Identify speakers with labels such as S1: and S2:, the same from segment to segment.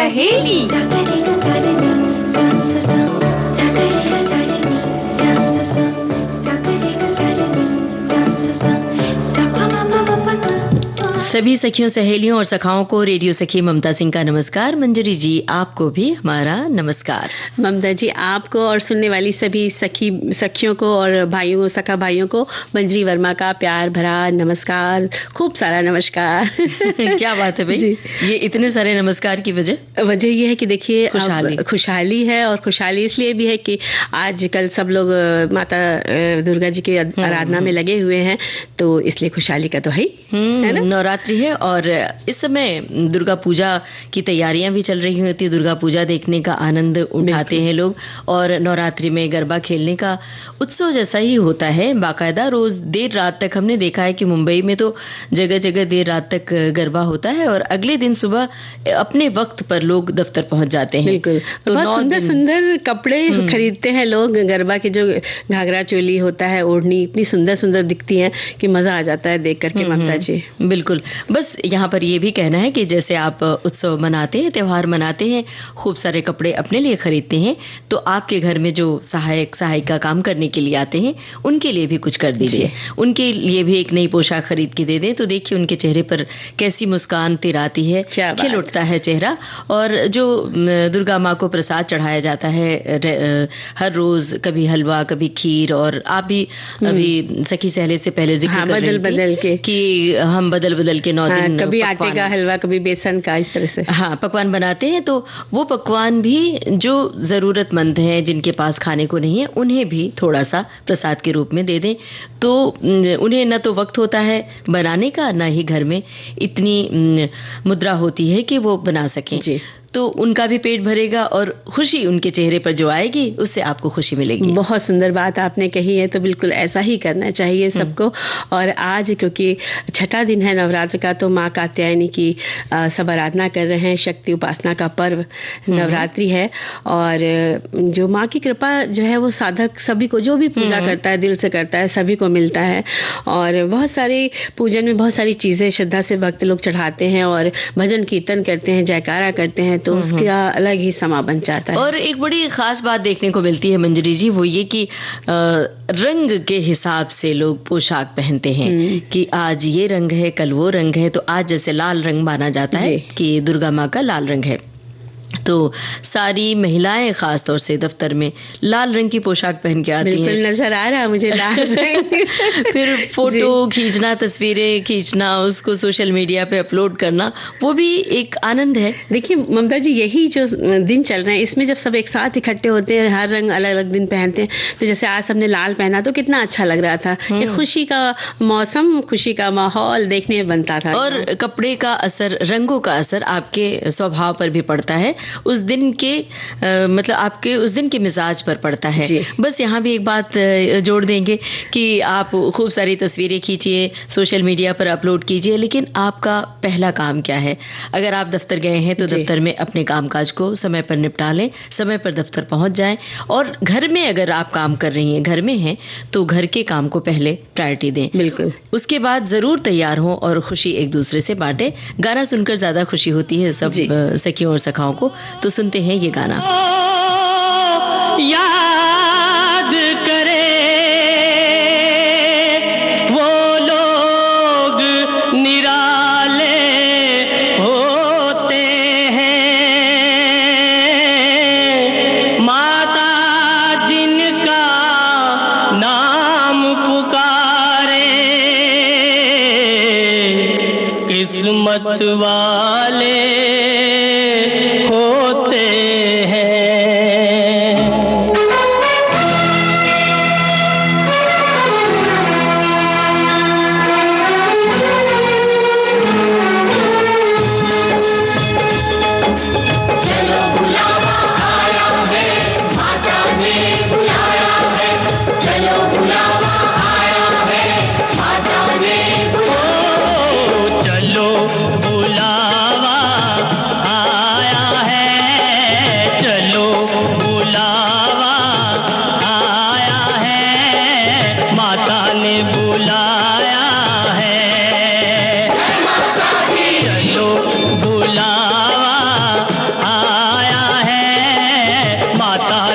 S1: सहेली।
S2: सभी सखियों, सहेलियों और सखाओं को रेडियो सखी ममता सिंह का नमस्कार। मंजरी जी, आपको भी हमारा नमस्कार।
S3: ममता जी, आपको और सुनने वाली सभी सखियों को और भाइयों, सखा भाइयों को मंजरी वर्मा का प्यार भरा नमस्कार, खूब सारा नमस्कार।
S2: क्या बात है भाई, ये इतने सारे नमस्कार की वजह
S3: ये है कि देखिए
S2: खुशहाली
S3: है, और खुशहाली इसलिए भी है कि आजकल सब लोग माता दुर्गा जी की आराधना में लगे हुए हैं, तो इसलिए खुशहाली का तो है ना।
S2: नवरात्रि है और इस समय दुर्गा पूजा की तैयारियां भी चल रही होती है। दुर्गा पूजा देखने का आनंद उठाते हैं लोग, और नवरात्रि में गरबा खेलने का उत्सव जैसा ही होता है बाकायदा। रोज देर रात तक हमने देखा है कि मुंबई में तो जगह जगह देर रात तक गरबा होता है, और अगले दिन सुबह अपने वक्त पर लोग दफ्तर पहुंच जाते हैं।
S3: बिल्कुल, तो सुंदर सुंदर कपड़े खरीदते हैं लोग। गरबा के जो घाघरा चोली होता है, ओढ़नी इतनी सुंदर सुंदर दिखती है कि मजा आ जाता है देख करके। ममता जी,
S2: बिल्कुल। बस यहाँ पर ये भी कहना है कि जैसे आप उत्सव मनाते हैं, त्योहार मनाते हैं, खूब सारे कपड़े अपने लिए खरीदते हैं, तो आपके घर में जो सहायिका काम करने के लिए आते हैं, उनके लिए भी कुछ कर दीजिए। उनके लिए भी एक नई पोशाक खरीद के दे दें, तो देखिए उनके चेहरे पर कैसी मुस्कान तिराती है, खिल उठता है चेहरा। और जो दुर्गा माँ को प्रसाद चढ़ाया जाता है हर रोज, कभी हलवा कभी खीर, और आप भी अभी सखी सहेली से पहले जिक्र कर रही थी कि हम बदल के 9 दिन
S3: कभी आटे का हलवा, कभी बेसन का, इस तरह से
S2: पकवान बनाते हैं। तो वो पकवान भी जो जरूरतमंद हैं, जिनके पास खाने को नहीं है, उन्हें भी थोड़ा सा प्रसाद के रूप में दे दें, तो उन्हें न तो वक्त होता है बनाने का, न ही घर में इतनी मुद्रा होती है कि वो बना सकें। तो उनका भी पेट भरेगा, और खुशी उनके चेहरे पर जो आएगी, उससे आपको खुशी मिलेगी।
S3: बहुत सुंदर बात आपने कही है, तो बिल्कुल ऐसा ही करना चाहिए सबको। और आज क्योंकि छठा दिन है नवरात्र का, तो माँ कात्यायनी की सब आराधना कर रहे हैं। शक्ति उपासना का पर्व नवरात्रि है, और जो माँ की कृपा जो है वो साधक सभी को, जो भी पूजा करता है, दिल से करता है, सभी को मिलता है। और बहुत सारे पूजन में बहुत सारी चीजें श्रद्धा से भक्त लोग चढ़ाते हैं, और भजन कीर्तन करते हैं, जयकारा करते हैं, तो उसका अलग ही समा बन जाता है।
S2: और एक बड़ी खास बात देखने को मिलती है मंजरी जी, वो ये कि रंग के हिसाब से लोग पोशाक पहनते हैं कि आज ये रंग है, कल वो रंग है। तो आज जैसे लाल रंग माना जाता है कि दुर्गा माँ का लाल रंग है, तो सारी महिलाएं खास तौर से दफ्तर में लाल रंग की पोशाक पहन के आती हैं।
S3: बिल्कुल नजर आ रहा मुझे लाल रंग।
S2: फिर फोटो खींचना, तस्वीरें खींचना, उसको सोशल मीडिया पे अपलोड करना, वो भी एक आनंद है।
S3: देखिए ममता जी, यही जो दिन चल रहे हैं, इसमें जब सब एक साथ इकट्ठे होते हैं, हर रंग अलग अलग दिन पहनते हैं, तो जैसे आज सबने लाल पहना तो कितना अच्छा लग रहा था। एक खुशी का मौसम, खुशी का माहौल देखने में बनता था।
S2: और कपड़े का असर, रंगों का असर आपके स्वभाव पर भी पड़ता है, उस दिन के मतलब आपके उस दिन के मिजाज पर पड़ता है। बस यहाँ भी एक बात जोड़ देंगे कि आप खूब सारी तस्वीरें खींचिए, सोशल मीडिया पर अपलोड कीजिए, लेकिन आपका पहला काम क्या है? अगर आप दफ्तर गए हैं तो दफ्तर में अपने कामकाज को समय पर निपटा लें, समय पर दफ्तर पहुंच जाएं। और घर में अगर आप काम कर रही हैं, घर में हैं, तो घर के काम को पहले प्रायोरिटी दें।
S3: बिल्कुल,
S2: उसके बाद जरूर तैयार हों और खुशी एक दूसरे से बांटें। गाना सुनकर ज्यादा खुशी होती है सब सखियों और सखाओं को, तो सुनते हैं ये गाना।
S1: याद करे वो लोग निराले होते हैं, माता जिनका नाम पुकारे, किस्मत वाले होते हैं। चलो बुलावा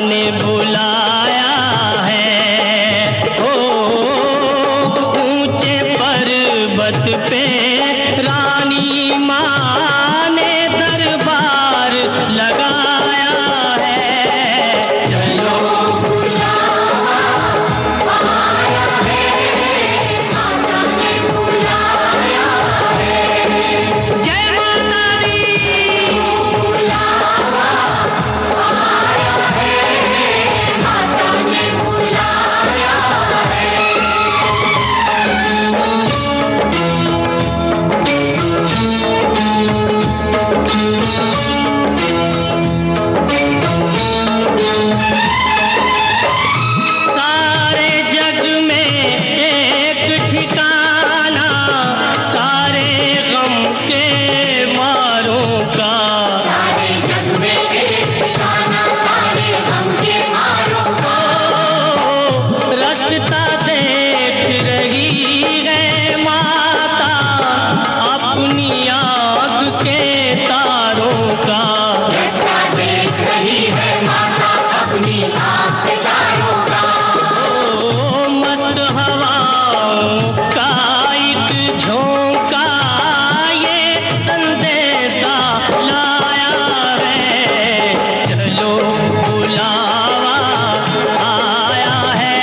S1: ने बुलाया है। ओ ऊंचे पर्वत पे रानी माँ ने दरबार लगाया है। चलो जय माता दी। सारे जग में एक ठिकाना सारे गम के मारों का। सारे जग में एक ठिकाना सारे गम के मारों का। रास्ता देख रही है माता अपनी आँख के तारों का। रास्ता देख रही है माता अपनी आँख के तारों का। मत हवाओं का एक झोंका ये संदेशा लाया है। चलो बुलावा आया है,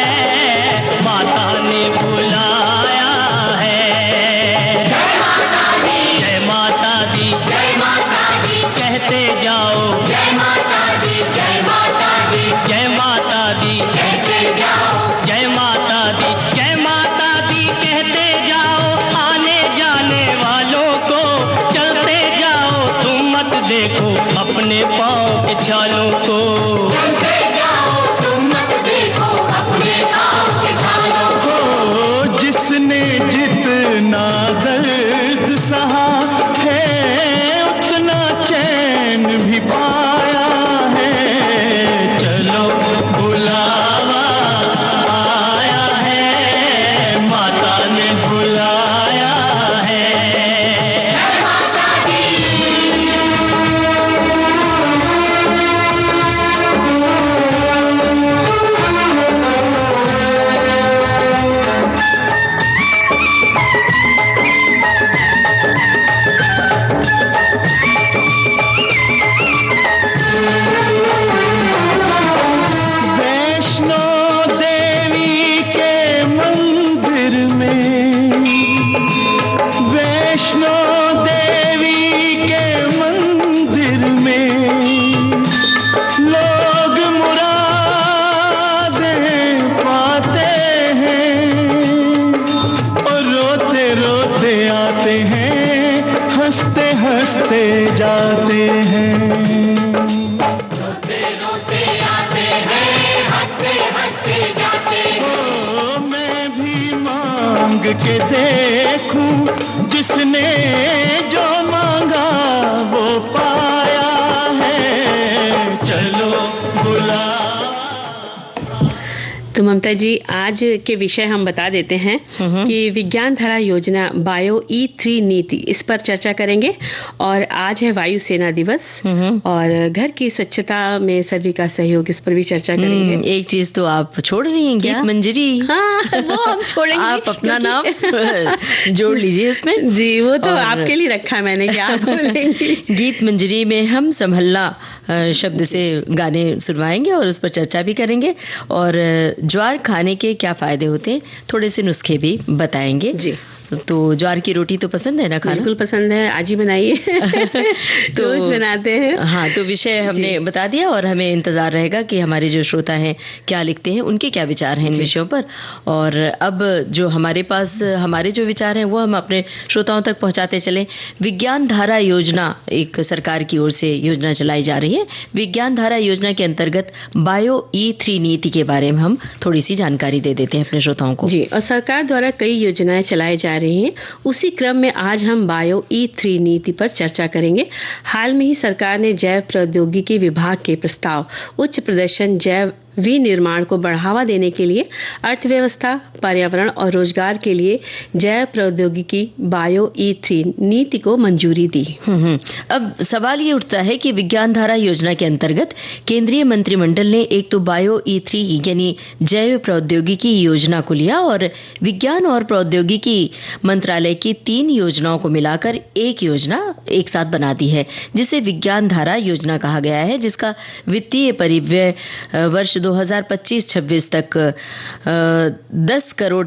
S1: माता ने बुलाया है। जय माता दी, जय माता दी, जय माता दी कहते जाओ। जय माता दी, जय माता दी, जय माता दी कहते जाओ। जय माता दी, जय माता दी कहते जाओ। आने जाने वालों को चलते जाओ। तुम मत देखो अपने पाँव के छालों को। चलते जाओ तुम मत देखो अपने पाँव के छालों को। जिसने जितना दर्द सहा है उतना चैन भी पाया है। चलो बुलावा आया है, माता ने बुलाया है। जय माता दी। वैष्णो देवी के मंदिर में, वैष्णो देवी के मंदिर में लोग मुरादें पाते हैं और रोते रोते आते हैं, हंसते हंसते जाते हैं। ओ, मैं भी मांग के देखूं जिसने जो मांगा वो पाया है। चलो बुला।
S3: तो ममता जी आज के विषय हम बता देते हैं कि विज्ञान धारा योजना बायो E3 नीति, इस पर चर्चा करेंगे। और आज है वायुसेना दिवस और घर की स्वच्छता में सभी का सहयोग, इस पर भी चर्चा करेंगे।
S2: एक चीज तो आप छोड़ रही हैं, गीत मंजरी।
S3: हाँ, वो हम छोड़ेंगे।
S2: आप अपना नाम जोड़ लीजिए इसमें।
S3: जी, वो तो आपके लिए रखा मैंने, क्या आप बोलेंगी।
S2: गीत मंजरी में हम संभलना शब्द से गाने सुनवाएंगे और उस पर चर्चा भी करेंगे और ज्वार खाने के क्या फायदे होते हैं, थोड़े से नुस्खे भी बताएंगे।
S3: जी,
S2: तो ज्वार की रोटी तो पसंद है ना खाना?
S3: बिल्कुल पसंद है, आज ही बनाइए। तो रोज बनाते हैं।
S2: हाँ, तो विषय हमने बता दिया और हमें इंतजार रहेगा कि हमारे जो श्रोता हैं क्या लिखते हैं, उनके क्या विचार हैं इन विषयों पर। और अब जो हमारे पास हमारे जो विचार हैं वो हम अपने श्रोताओं तक पहुंचाते चले। विज्ञान धारा योजना एक सरकार की ओर से योजना चलाई जा रही है। विज्ञान धारा योजना के अंतर्गत बायो E3 नीति के बारे में हम थोड़ी सी जानकारी दे देते हैं अपने श्रोताओं को।
S3: जी, और सरकार द्वारा कई योजनाएं चलाई जा रही हैं। उसी क्रम में आज हम बायो E3 नीति पर चर्चा करेंगे। हाल में ही सरकार ने जैव प्रौद्योगिकी विभाग के प्रस्ताव उच्च प्रदर्शन जैव विनिर्माण को बढ़ावा देने के लिए अर्थव्यवस्था, पर्यावरण और रोजगार के लिए जैव प्रौद्योगिकी बायो E3 नीति को मंजूरी दी।
S2: अब सवाल ये उठता है कि विज्ञान धारा योजना के अंतर्गत केंद्रीय मंत्रिमंडल ने एक तो बायो E3 यानी जैव प्रौद्योगिकी योजना को लिया और विज्ञान और प्रौद्योगिकी मंत्रालय की 3 योजनाओं को मिलाकर एक योजना एक साथ बना दी है, जिसे विज्ञान धारा योजना कहा गया है, जिसका वित्तीय परिव्यय वर्ष 2025-26 तक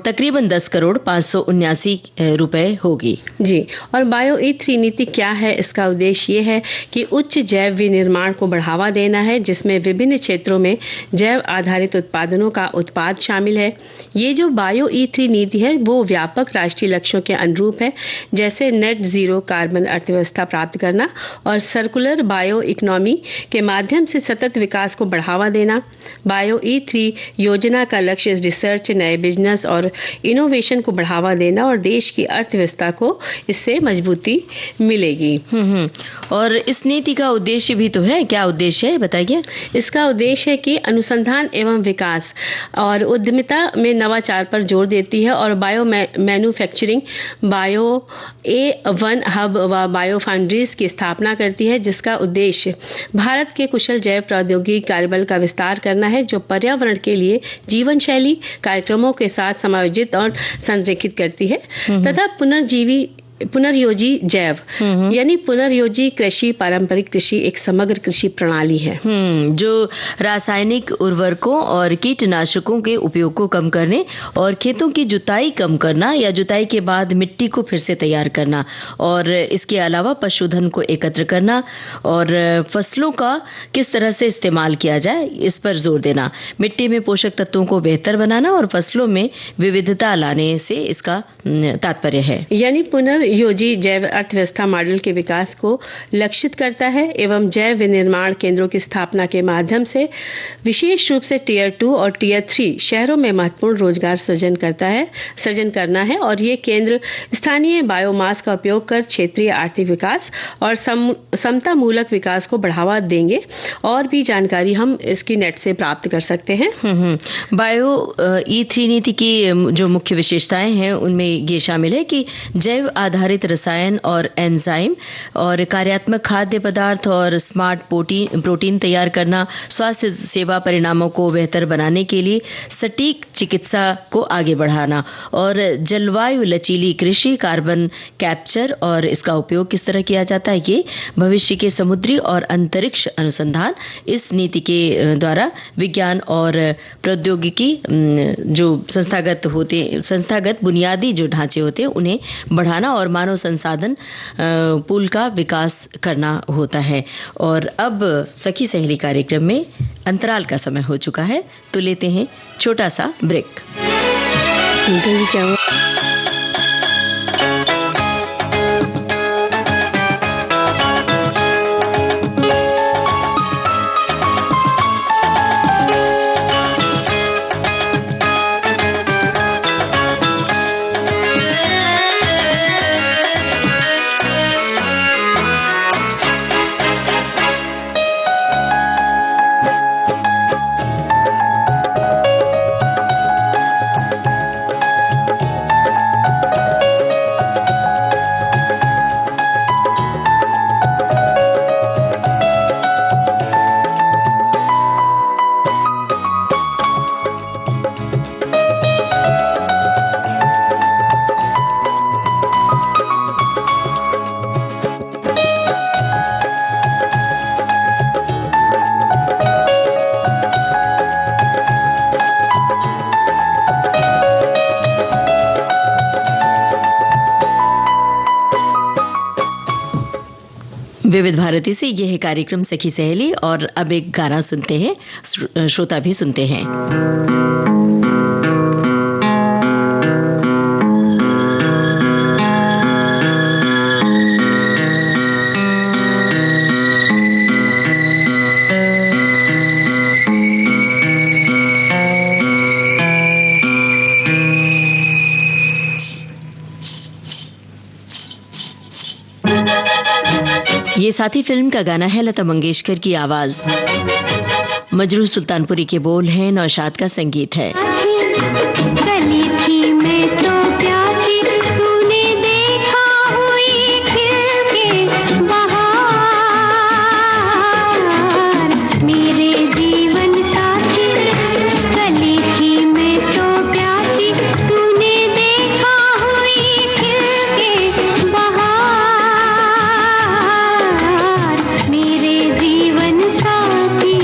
S2: तकरीबन 10 करोड़ 579 रुपए होगी।
S3: जी, और बायो E3 नीति क्या है? इसका उद्देश्य ये है कि उच्च जैव विनिर्माण को बढ़ावा देना है, जिसमें विभिन्न क्षेत्रों में जैव आधारित उत्पादनों का उत्पाद शामिल है। ये जो बायो E3 नीति है वो व्यापक राष्ट्रीय लक्ष्यों के अनुरूप है, जैसे नेट जीरो कार्बन अर्थव्यवस्था प्राप्त करना और सर्कुलर बायो इकोनॉमी के माध्यम से सतत विकास को बढ़ावा देना। बायो E3 योजना का लक्ष्य रिसर्च, नए बिजनेस और इनोवेशन को बढ़ावा देना और देश की अर्थव्यवस्था को इससे मजबूती मिलेगी।
S2: और इस नीति का उद्देश्य भी तो है, क्या उद्देश्य है बताइए? इसका
S3: उद्देश्य है कि अनुसंधान एवं विकास और उद्यमिता में नवाचार पर जोर देती है और bio manufacturing, bio A1 hub व बायो फाउंड्रीज की स्थापना करती है, जिसका उद्देश्य भारत के कुशल जैव प्रौद्योगिकी कार्यबल का विस्तार करना है, जो पर्यावरण के लिए जीवन शैली कार्यक्रमों के साथ समायोजित और संरेखित करती है तथा पुनर्योजी जैव यानी पुनर्योजी कृषि, पारंपरिक कृषि एक समग्र कृषि प्रणाली है
S2: जो रासायनिक उर्वरकों और कीटनाशकों के उपयोग को कम करने और खेतों की जुताई कम करना या जुताई के बाद मिट्टी को फिर से तैयार करना और इसके अलावा पशुधन को एकत्र करना और फसलों का किस तरह से इस्तेमाल किया जाए इस पर जोर देना, मिट्टी में पोषक तत्वों को बेहतर बनाना और फसलों में विविधता लाने से इसका तात्पर्य है।
S3: यानी पुनर्योजी जैव अर्थव्यवस्था मॉडल के विकास को लक्षित करता है एवं जैव विनिर्माण केंद्रों की स्थापना के माध्यम से विशेष रूप से टियर 2 और टियर 3 शहरों में महत्वपूर्ण रोजगार सृजन करना है और ये केंद्र स्थानीय बायोमास का उपयोग कर क्षेत्रीय आर्थिक विकास और समता मूलक विकास को बढ़ावा देंगे। और भी जानकारी हम इसकी नेट से प्राप्त कर सकते हैं।
S2: बायो E3 नीति की जो मुख्य विशेषताएं हैं उनमें ये शामिल है कि जैव आधारित रसायन और एंजाइम और कार्यात्मक खाद्य पदार्थ और स्मार्ट प्रोटीन तैयार करना, स्वास्थ्य सेवा परिणामों को बेहतर बनाने के लिए सटीक चिकित्सा को आगे बढ़ाना और जलवायु लचीली कृषि, कार्बन कैप्चर और इसका उपयोग किस तरह किया जाता है, ये भविष्य के समुद्री और अंतरिक्ष अनुसंधान इस नीति के द्वारा विज्ञान और प्रौद्योगिकी जो संस्थागत बुनियादी जो ढांचे होते हैं उन्हें बढ़ाना और मानव संसाधन पूल का विकास करना होता है। और अब सखी सहेली कार्यक्रम में अंतराल का समय हो चुका है, तो लेते हैं छोटा सा ब्रेक।
S3: क्या हुआ?
S2: विविध भारती से यह है कार्यक्रम सखी सहेली और अब एक गाना सुनते हैं, श्रोता भी सुनते हैं। ये साथी फिल्म का गाना है, लता मंगेशकर की आवाज। मजरूह सुल्तानपुरी के बोल हैं, नौशाद का संगीत है।
S4: गली थी मैं तो प्यासी, तूने देखा हुई खिल के बहार, मेरे जीवन साथी। गली थी मैं तो प्यासी, तूने देखा हुई खिल के बहार, मेरे जीवन साथी।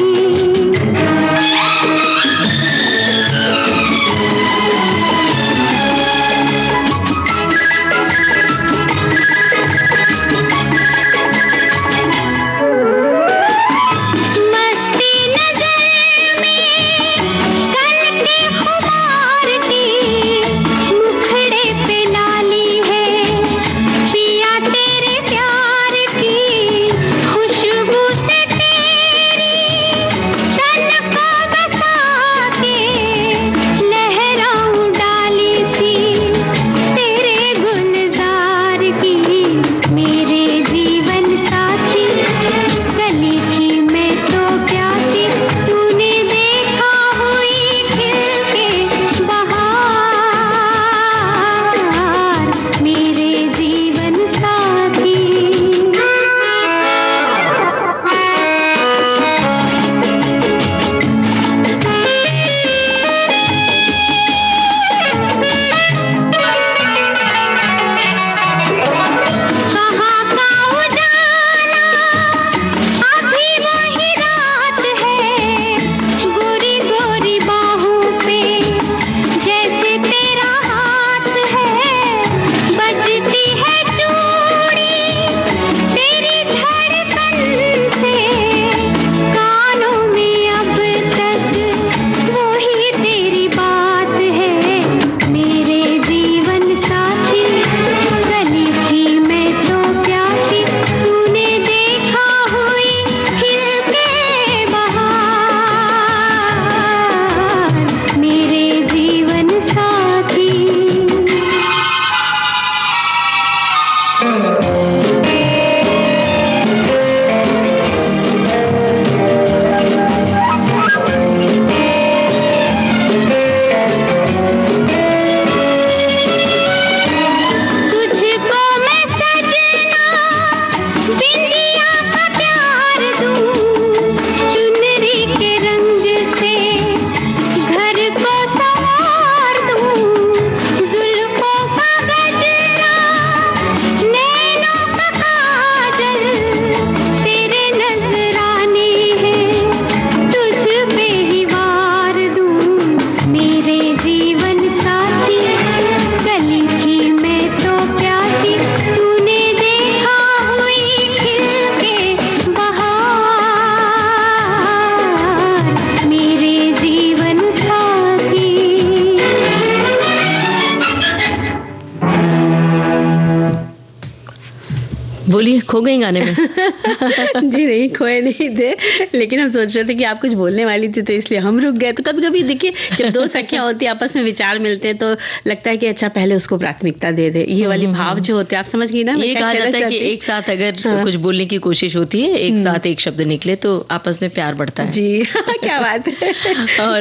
S2: बोलिए, खो गई गाने में?
S3: जी नहीं, खोए नहीं थे, लेकिन हम सोच रहे थे कि आप कुछ बोलने वाली थी तो इसलिए हम रुक गए। तो कभी कभी देखिए, जब दो सखियां होती है आपस में विचार मिलते हैं तो लगता है कि अच्छा पहले उसको प्राथमिकता दे दे। ये वाली भाव जो होते हैं, आप समझ गई ना?
S2: ये कहा जाता है कि एक साथ अगर कुछ बोलने की कोशिश होती है, एक साथ एक शब्द निकले तो आपस में प्यार बढ़ता है।
S3: जी क्या बात है।
S2: और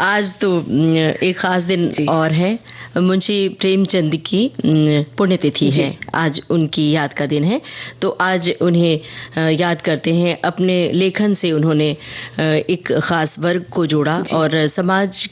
S2: आज तो एक खास दिन और है, मुंशी प्रेमचंद की पुण्यतिथि है, आज उनकी याद का दिन है। तो आज उन्हें याद करते हैं। अपने लेखन से उन्होंने एक खास वर्ग को जोड़ा और समाज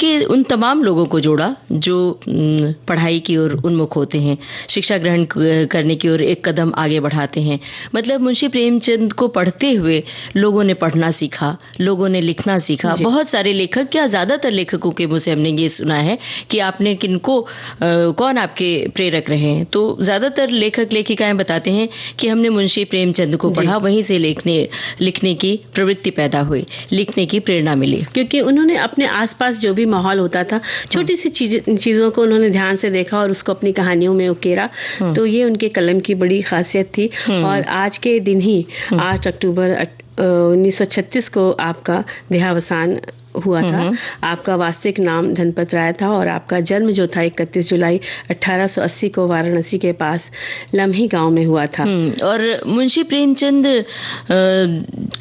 S2: के उन तमाम लोगों को जोड़ा जो पढ़ाई की ओर उन्मुख होते हैं, शिक्षा ग्रहण करने की ओर एक कदम आगे बढ़ाते हैं। मतलब मुंशी प्रेमचंद को पढ़ते हुए लोगों ने पढ़ना सीखा, लोगों ने लिखना सीखा। बहुत सारे लेखक, क्या ज्यादातर लेखकों के मुंह से हमने ये सुना है कि आपने किनको कौन आपके प्रेरक रहे हैं, तो ज्यादातर लेखक लेखिकाएं बताते हैं कि हमने मुंशी प्रेमचंद को पढ़ा, वहीं से लिखने की प्रवृत्ति पैदा हुई, लिखने की प्रेरणा मिली।
S3: क्योंकि उन्होंने अपने आसपास जो भी माहौल होता था, छोटी सी चीजों को उन्होंने ध्यान से देखा और उसको अपनी कहानियों में उकेरा। तो ये उनके कलम की बड़ी खासियत थी। और आज के दिन ही 8 अक्टूबर 1936 को आपका देहावसान हुआ था। आपका वास्तविक नाम धनपत राय था और आपका जन्म जो था 31 जुलाई 1880 को वाराणसी के पास लम्ही गांव में हुआ था।
S2: और मुंशी प्रेमचंद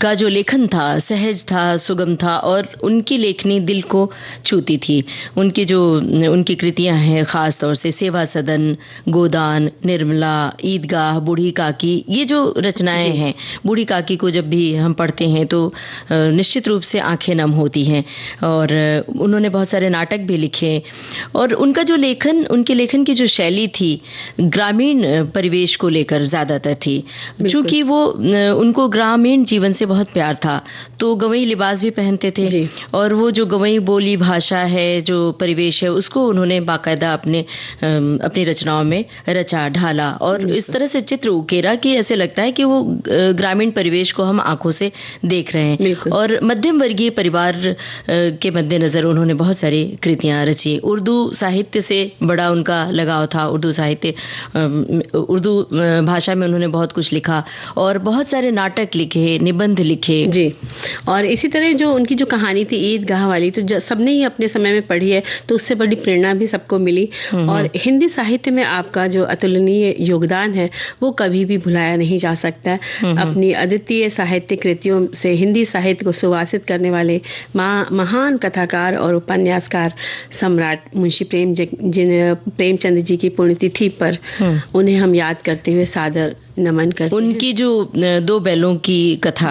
S2: का जो लेखन था सहज था, सुगम था और उनकी लेखनी दिल को छूती थी। उनकी कृतियां हैं, खास तौर से सेवा सदन, गोदान, निर्मला, ईदगाह, बूढ़ी काकी, ये जो रचनाएं हैं, बूढ़ी काकी को जब भी हम पढ़ते हैं तो निश्चित रूप से आंखें नम होती हैं। और उन्होंने बहुत सारे नाटक भी लिखे और उनके लेखन की जो शैली थी ग्रामीण परिवेश को लेकर ज्यादातर थी, क्योंकि उनको ग्रामीण जीवन से बहुत प्यार था, तो गवई लिबास भी पहनते थे और वो जो गवई बोली भाषा है, जो परिवेश है, उसको उन्होंने बाकायदा अपनी रचनाओं में रचा ढाला और इस तरह से चित्र उकेरा कि ऐसे लगता है कि वो ग्रामीण परिवेश को हम आंखों से देख रहे हैं। और मध्यम वर्गीय परिवार के मद्देनजर उन्होंने बहुत सारी कृतियां रची। उर्दू साहित्य से बड़ा उनका लगाव था, उर्दू भाषा में उन्होंने बहुत कुछ लिखा और बहुत सारे नाटक लिखे, निबंध लिखे।
S3: जी, और इसी तरह जो उनकी जो कहानी थी ईदगाह वाली, तो सबने ही अपने समय में पढ़ी है, तो उससे बड़ी प्रेरणा भी सबको मिली। और हिंदी साहित्य में आपका जो अतुलनीय योगदान है वो कभी भी भुलाया नहीं जा सकता। अपनी अद्वितीय साहित्य कृतियों से हिंदी साहित्य को सुवासित करने वाले महान कथाकार और उपन्यासकार सम्राट मुंशी प्रेमचंद जी की पुण्यतिथि पर उन्हें हम याद करते हुए सादर नमन करते हैं।
S2: उनकी जो 2 बैलों की कथा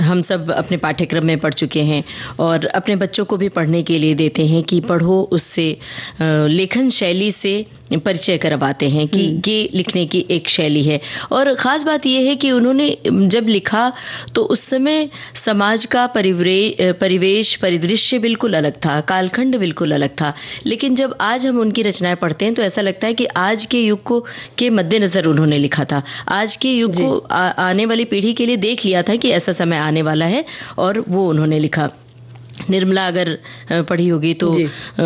S2: हम सब अपने पाठ्यक्रम में पढ़ चुके हैं और अपने बच्चों को भी पढ़ने के लिए देते हैं कि पढ़ो, उससे लेखन शैली से परिचय करवाते हैं कि ये लिखने की एक शैली है। और ख़ास बात यह है कि उन्होंने जब लिखा तो उस समय समाज का परिवेश परिदृश्य बिल्कुल अलग था, कालखंड बिल्कुल अलग था, लेकिन जब आज हम उनकी रचनाएं पढ़ते हैं तो ऐसा लगता है कि आज के युग के मद्देनज़र उन्होंने लिखा था। आज के युग को आने वाली पीढ़ी के लिए देख लिया था कि ऐसा समय आने वाला है और वो उन्होंने लिखा। निर्मला अगर पढ़ी होगी तो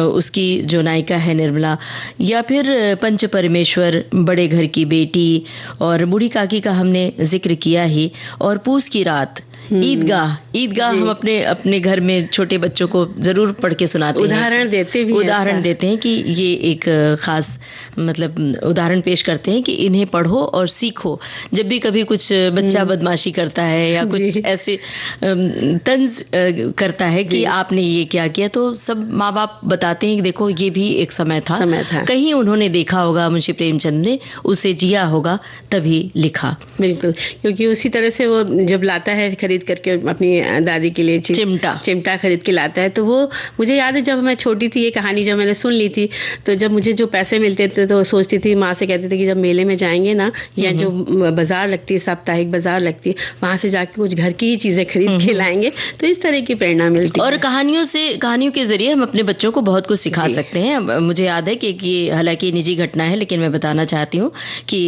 S2: उसकी जो नायिका है निर्मला, या फिर पंच परमेश्वर, बड़े घर की बेटी, और बूढ़ी काकी का हमने जिक्र किया ही, और पूस की रात, ईदगाह हम अपने घर में छोटे बच्चों को जरूर पढ़ के सुनाते हैं, उदाहरण देते हैं कि ये एक खास उदाहरण पेश करते हैं कि इन्हें पढ़ो और सीखो। जब भी कभी कुछ बच्चा बदमाशी करता है या कुछ ऐसे तंज करता है कि आपने ये क्या किया, तो सब माँ बाप बताते हैं कि देखो ये भी एक समय था। कहीं उन्होंने देखा होगा, मुंशी प्रेमचंद ने उसे जिया होगा, तभी लिखा।
S3: बिल्कुल, क्योंकि उसी तरह से वो जब लाता है खरीद करके अपनी दादी के लिए चिमटा खरीद के लाता है, तो वो मुझे याद है जब मैं छोटी थी, ये कहानी जब मैंने सुन ली थी, तो जब मुझे जो पैसे मिलते थे तो सोचती थी, माँ से कहती थी कि जब मेले में जाएंगे ना, या जो बाजार लगती है, साप्ताहिक बाजार लगती है, वहां से जाके कुछ घर की ही चीजें खरीद के लाएंगे, तो इस तरह की प्रेरणा मिलती है।
S2: और कहानियों के जरिए हम अपने बच्चों को बहुत कुछ सिखा सकते हैं। मुझे याद है कि हालांकि निजी घटना है, लेकिन मैं बताना चाहती हूँ कि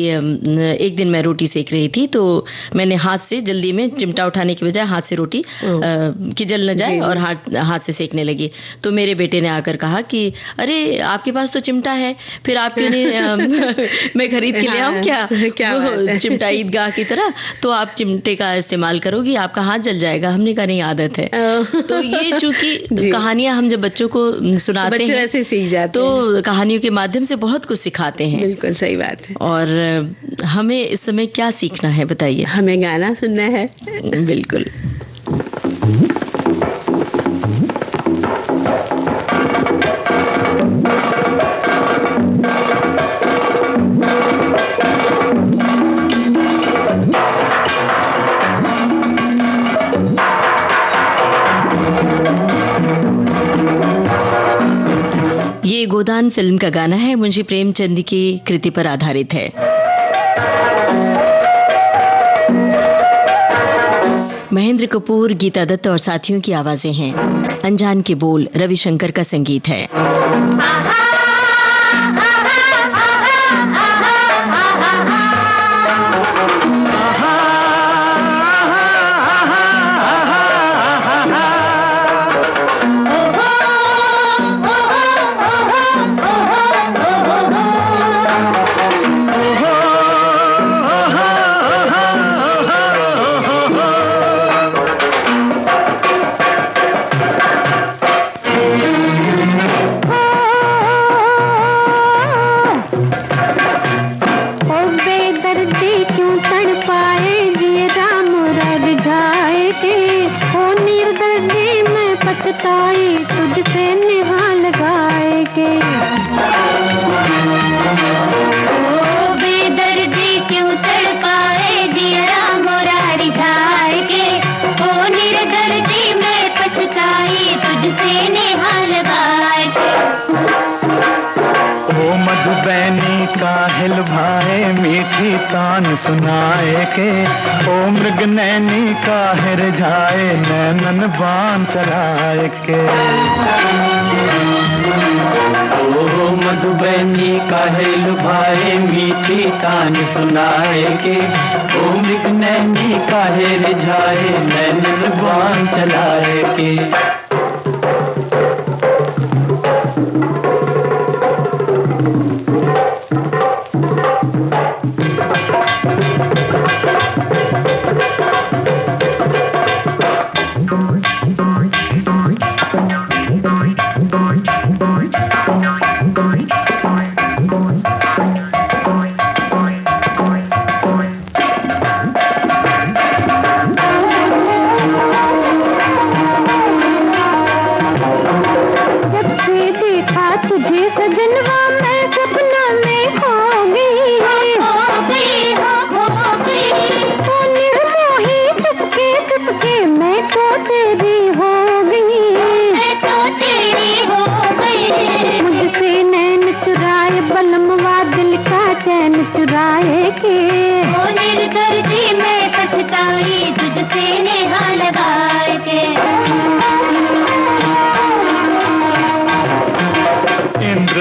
S2: एक दिन मैं रोटी सेक रही थी, तो मैंने हाथ से जल्दी में चिमटा उठाने की बजाय हाथ से रोटी कि जल न जाए और हाथ से सेकने लगी। तो मेरे बेटे ने आकर कहा कि अरे आपके पास तो चिमटा है, फिर आप क्यों नहीं मैं खरीद के ले आऊं क्या चिमटा ईदगाह की तरह, तो आप चिमटे का इस्तेमाल करोगी, आपका हाथ जल जाएगा। हमने कहा नहीं, आदत है। तो ये चूंकि कहानियां हम जब बच्चों को सुनाते हैं
S3: वैसे सीख जाते
S2: तो कहानियों के माध्यम से बहुत कुछ सिखाते हैं।
S3: बिल्कुल सही बात है।
S2: और हमें इस समय क्या सीखना है बताइए?
S3: हमें गाना सुनना है।
S2: बिल्कुल। ये गोदान फिल्म का गाना है, मुंशी प्रेमचंद की कृति पर आधारित है। महेंद्र कपूर, गीता दत्त और साथियों की आवाजें हैं। अनजान के बोल, रविशंकर का संगीत है।
S1: तान सुनाए के, ओ मृग नैनी काहे रिझाए नैनन बाण चलाए के। ओ मधुबनी काहे लुभाए मीठी तान सुनाए के, ओ मृग नैनी काहे रिझाए नैनन बाण चलाए के।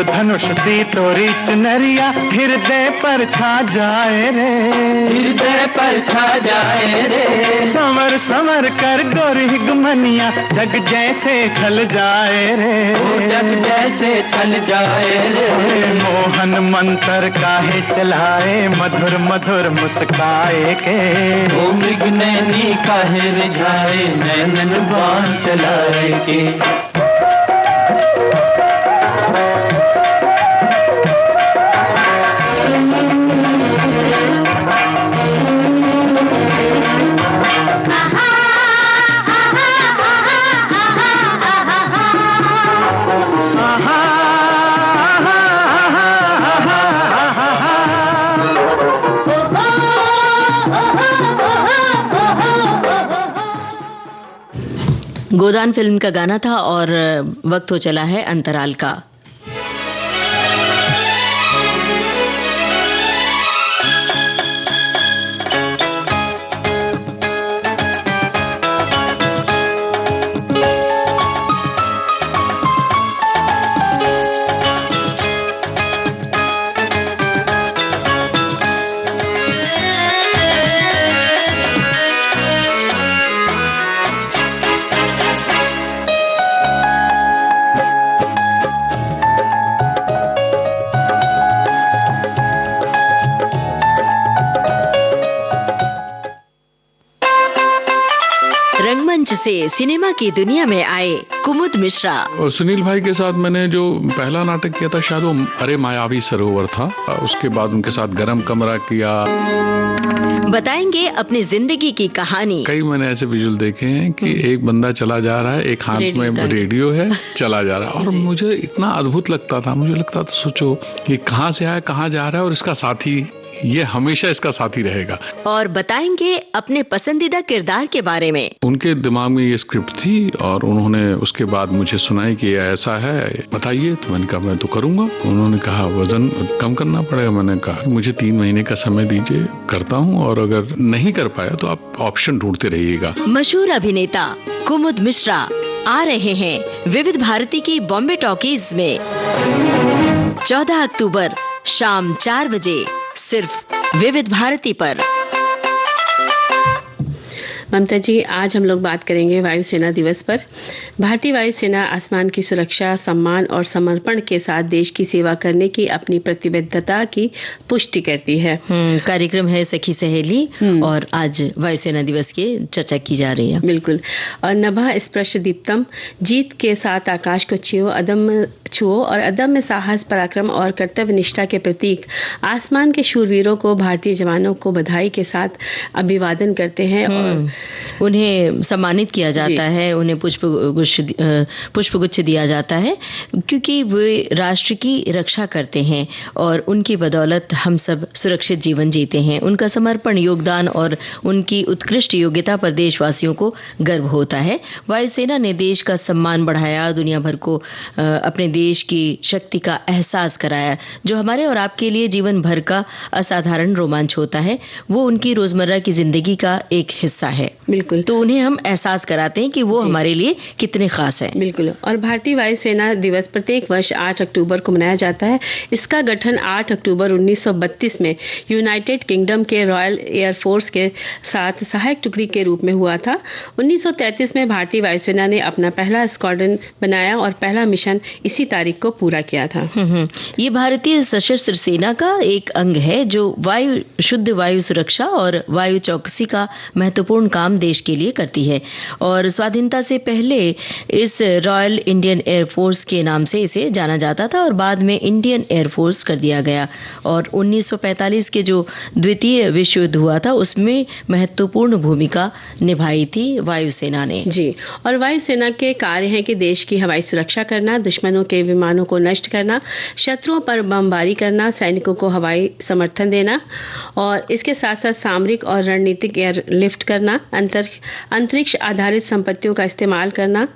S1: धनुष सी तोरी चुनरिया हृदय पर छा जाए रे, हृदय पर छा जाए रे। संवर संवर कर गोरी गुमनिया जग जैसे छल जाए रे, जग जैसे छल जाए रे। मोहन मंत्र काहे चलाए मधुर मधुर मुस्काए के, ओ मृग नैनी काहे रिझाए नैनन बाण चलाए के।
S2: गोदान फिल्म का गाना था और वक्त हो चला है अंतराल का। रंगमंच से सिनेमा की दुनिया में आए कुमुद मिश्रा।
S5: और सुनील भाई के साथ मैंने जो पहला नाटक किया था शायद वो अरे मायावी सरोवर था। उसके बाद उनके साथ गरम कमरा किया।
S2: बताएंगे अपनी जिंदगी की कहानी।
S5: कई मैंने ऐसे विजुअल देखे हैं कि एक बंदा चला जा रहा है, एक हाथ में रेडियो है, चला जा रहा है, और मुझे इतना अद्भुत लगता था। मुझे लगता था सोचो ये कहाँ से आया, कहाँ जा रहा है, और इसका साथी ये हमेशा इसका साथी रहेगा।
S2: और बताएंगे अपने पसंदीदा किरदार के बारे में।
S5: उनके दिमाग में ये स्क्रिप्ट थी और उन्होंने उसके बाद मुझे सुनाई कि ऐसा है, बताइए। तो मैंने कहा मैं तो करूंगा। उन्होंने कहा वजन कम करना पड़ेगा। मैंने कहा मुझे 3 महीने का समय दीजिए, करता हूँ, और अगर नहीं कर पाया तो आप ऑप्शन ढूंढते रहिएगा।
S2: मशहूर अभिनेता कुमुद मिश्रा आ रहे हैं विविध भारती की बॉम्बे टॉकीज में 14 अक्टूबर शाम 4 बजे सिर्फ विविध भारती पर।
S3: ममता जी, आज हम लोग बात करेंगे वायुसेना दिवस पर। भारतीय वायुसेना आसमान की सुरक्षा, सम्मान और समर्पण के साथ देश की सेवा करने की अपनी प्रतिबद्धता की पुष्टि करती है।
S2: कार्यक्रम है सखी सहेली, और आज वायुसेना दिवस की चर्चा की जा रही है।
S3: बिल्कुल। और नभः स्पृश दीप्तम, जीत के साथ आकाश को छुओ और अदम्य साहस, पराक्रम और कर्तव्य निष्ठा के प्रतीक आसमान के शूरवीरों को, भारतीय जवानों को बधाई के साथ अभिवादन करते हैं। और
S2: उन्हें सम्मानित किया जाता है, उन्हें पुष्पगुच्छ दिया जाता है, क्योंकि वे राष्ट्र की रक्षा करते हैं और उनकी बदौलत हम सब सुरक्षित जीवन जीते हैं। उनका समर्पण, योगदान और उनकी उत्कृष्ट योग्यता पर देशवासियों को गर्व होता है। वायुसेना ने देश का सम्मान बढ़ाया, दुनिया भर को अपने देश की शक्ति का एहसास कराया, जो हमारे और आपके लिए जीवन भर का असाधारण रोमांच होता है। वो उनकी रोजमर्रा की जिंदगी का एक हिस्सा है।
S3: बिल्कुल।
S2: तो उन्हें हम एहसास कराते हैं कि वो हमारे लिए कितने खास हैं।
S3: बिल्कुल। और भारतीय वायुसेना दिवस प्रत्येक वर्ष 8 अक्टूबर को मनाया जाता है। इसका गठन 8 अक्टूबर 1932 में यूनाइटेड किंगडम के रॉयल एयर फोर्स के साथ सहायक टुकड़ी के रूप में हुआ था। 1933 में भारतीय वायुसेना ने अपना पहला स्क्वाड्रन बनाया और पहला मिशन इसी तारीख को पूरा किया था।
S2: ये भारतीय सशस्त्र सेना का एक अंग है जो शुद्ध वायु सुरक्षा और वायु चौकसी का महत्वपूर्ण काम देश के लिए करती है। और स्वाधीनता से पहले इस रॉयल इंडियन एयर फोर्स के नाम से इसे जाना जाता था और बाद में इंडियन एयर फोर्स कर दिया गया। और 1945 के जो द्वितीय विश्व युद्ध हुआ था उसमें महत्वपूर्ण भूमिका निभाई थी वायुसेना ने।
S3: जी। और वायुसेना के कार्य हैं कि देश की हवाई सुरक्षा करना, दुश्मनों के विमानों को नष्ट करना, शत्रुओं पर बमबारी करना, सैनिकों को हवाई समर्थन देना और इसके साथ साथ सामरिक और रणनीतिक एयरलिफ्ट करना, अंतरिक्ष आधारित संपत्तियों का इस्तेमाल करना,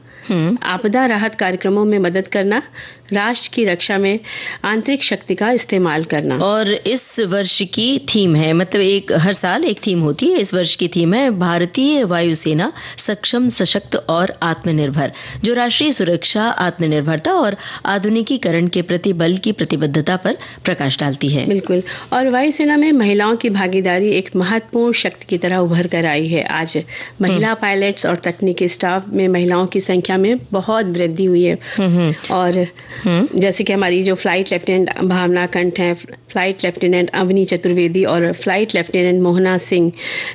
S3: आपदा राहत कार्यक्रमों में मदद करना, राष्ट्र की रक्षा में आंतरिक शक्ति का इस्तेमाल करना।
S2: और इस वर्ष की थीम है, मतलब हर साल एक थीम होती है। इस वर्ष की थीम है भारतीय वायुसेना सक्षम, सशक्त और आत्मनिर्भर, जो राष्ट्रीय सुरक्षा, आत्मनिर्भरता और आधुनिकीकरण के प्रति बल की प्रतिबद्धता पर प्रकाश डालती है।
S3: बिल्कुल। और वायुसेना में महिलाओं की भागीदारी एक महत्वपूर्ण शक्ति की तरह उभर कर आई है। आज महिला पायलट्स और तकनीकी स्टाफ में महिलाओं की संख्या में बहुत वृद्धि हुई है। और जैसे कि हमारी जो फ्लाइट लेफ्टिनेंट भावना कंठ हैं, फ्लाइट लेफ्टिनेंट अवनी चतुर्वेदी और फ्लाइट लेफ्टिनेंट मोहना सिंह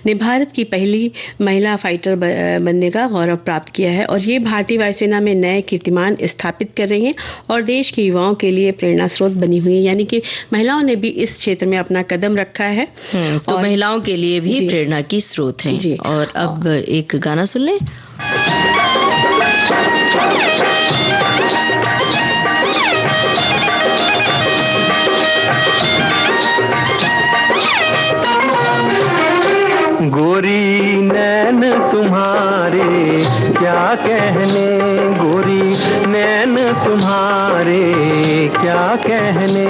S3: ने भारत की पहली महिला फाइटर बनने का गौरव प्राप्त किया है। और ये भारतीय वायुसेना में नए कीर्तिमान स्थापित कर रही हैं और देश के युवाओं के लिए प्रेरणा स्रोत बनी हुई है। यानी कि महिलाओं ने भी इस क्षेत्र में अपना कदम रखा है।
S2: तो महिलाओं के लिए भी प्रेरणा की स्रोत है। और अब एक गाना सुन लें।
S1: गोरी नैन तुम्हारे क्या कहने, गोरी नैन तुम्हारे क्या कहने,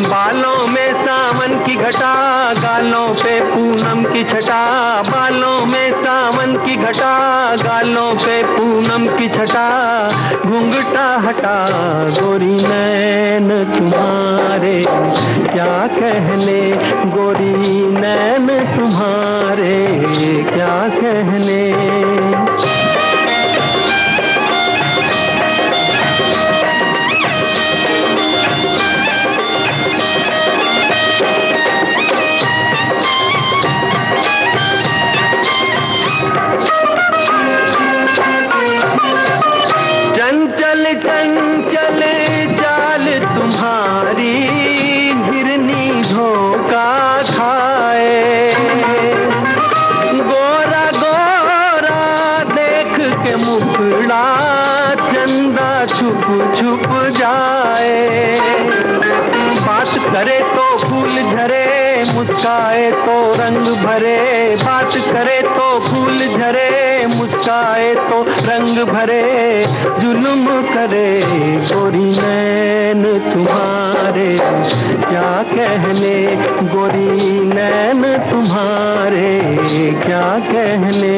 S1: बालों में सावन की घटा, गालों पे पूनम की छटा, बालों में सावन की घटा, गालों पे पूनम की छटा, घूंघटा हटा, गोरी नैन तुम्हारे क्या कहने, गोरी नैन तुम्हारे क्या कहने। चंचल चंचल चाल तुम्हारी, हिरनी धोखा खाए, गोरा गोरा देख के मुखड़ा, चंदा छुप छुप जाए, बात करे तो फूल झरे, मुस्काए तो रंग भरे, बात करे तो फूल झरे, मुस्काए तो रंग भरे, जुल्म करे, गोरी नैन तुम्हारे क्या कहने, गोरी नैन तुम्हारे क्या कहने।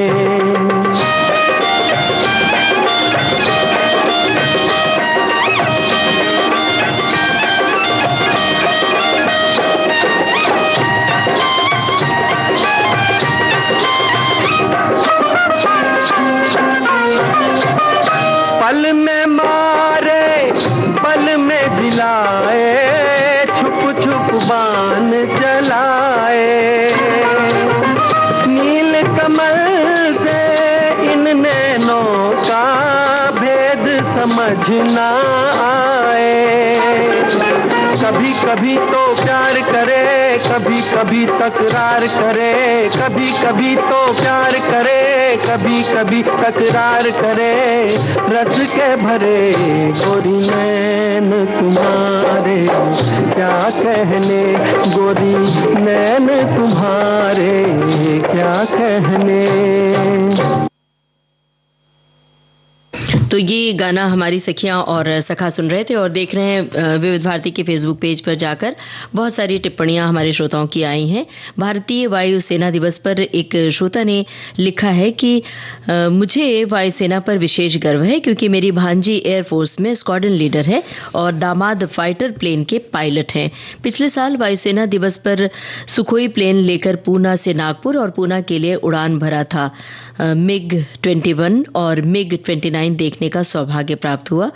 S1: पल में मारे, पल में जिलाए, छुप छुप बाण चलाए, नील कमल से इन नैनों का भेद समझ ना आए, कभी कभी तो प्यार करे, कभी कभी तकरार करे, कभी कभी तो प्यार करे, कभी कभी तकरार करे। रच के भरे गोरी नैन तुम्हारे, क्या कहने गोरी नैन तुम्हारे, क्या कहने।
S2: तो ये गाना हमारी सखियां और सखा सुन रहे थे और देख रहे हैं विविध भारती के फेसबुक पेज पर जाकर बहुत सारी टिप्पणियां हमारे श्रोताओं की आई हैं। भारतीय वायुसेना दिवस पर एक श्रोता ने लिखा है कि मुझे वायुसेना पर विशेष गर्व है क्योंकि मेरी भांजी एयरफोर्स में स्क्वाड्रन लीडर है और दामाद फाइटर प्लेन के पायलट हैं। पिछले साल वायुसेना दिवस पर सुखोई प्लेन लेकर पूना से नागपुर और पूना के लिए उड़ान भरा था। MiG-21 और MiG-29 देखने का सौभाग्य प्राप्त हुआ,